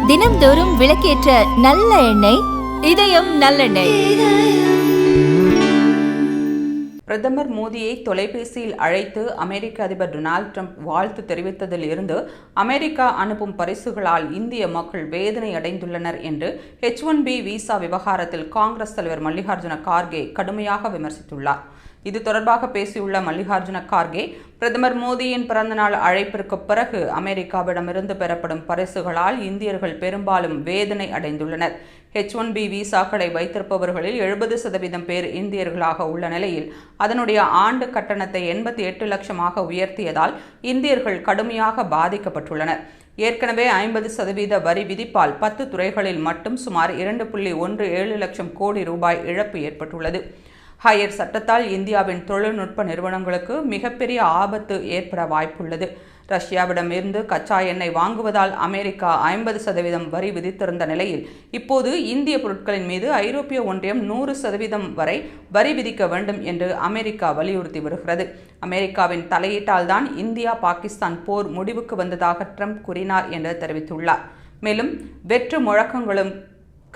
தினம்தோறும் விளக்கேற்ற நல்ல எண்ணெய் இதயம் நல்லெண்ணெய். பிரதமர் மோடியை தொலைபேசியில் அழைத்து அமெரிக்க அதிபர் டொனால்டு டிரம்ப் வாழ்த்து தெரிவித்ததில் இருந்து அமெரிக்கா அனுப்பும் பரிசுகளால் இந்திய மக்கள் வேதனை அடைந்துள்ளனர் என்று H1B விசா விவகாரத்தில் காங்கிரஸ் தலைவர் மல்லிகார்ஜுன கார்கே கடுமையாக விமர்சித்துள்ளார். இது தொடர்பாக பேசியுள்ள மல்லிகார்ஜுன கார்கே, பிரதமர் மோடியின் பிறந்தநாள் அழைப்பிற்கு பிறகு அமெரிக்காவிடமிருந்து பெறப்படும் பரிசுகளால் இந்தியர்கள் பெரும்பாலும் வேதனை அடைந்துள்ளனர். H1B விசாக்களை வைத்திருப்பவர்களில் 70% பேர் இந்தியர்களாக உள்ள நிலையில் அதனுடைய ஆண்டு கட்டணத்தை 88 லட்சமாக உயர்த்தியதால் இந்தியர்கள் கடுமையாக பாதிக்கப்பட்டுள்ளனர். ஏற்கனவே 50% வரி விதிப்பால் 10 துறைகளில் மட்டும் சுமார் 2.17 லட்சம் கோடி ரூபாய் இழப்பு ஏற்பட்டுள்ளது. ஹையர் சட்டத்தால் இந்தியாவின் தொழில்நுட்ப நிறுவனங்களுக்கு மிகப்பெரிய ஆபத்து ஏற்பட வாய்ப்புள்ளது. ரஷ்யாவிடமிருந்து கச்சா எண்ணெய் வாங்குவதால் அமெரிக்கா 50% வரி விதித்திருந்த நிலையில் இப்போது இந்திய பொருட்களின் மீது ஐரோப்பிய ஒன்றியம் 100% வரை வரி விதிக்க வேண்டும் என்று அமெரிக்கா வலியுறுத்தி வருகிறது. அமெரிக்காவின் தலையீட்டால் தான் இந்தியா பாகிஸ்தான் போர் முடிவுக்கு வந்ததாக ட்ரம்ப் கூறினார் என்று தெரிவித்துள்ளார். மேலும் வெற்று முழக்கங்களும்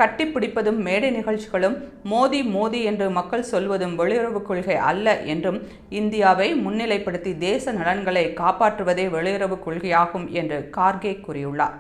கட்டிப்பிடிப்பதும் மேடை நிகழ்ச்சிகளும் மோடி மோடி என்று மக்கள் சொல்வதும் வெளியுறவுக் கொள்கை அல்ல என்றும் இந்தியாவை முன்னிலைப்படுத்தி தேச நலன்களை காப்பாற்றுவதே வெளியுறவுக் கொள்கையாகும் என்று கார்கே கூறியுள்ளார்.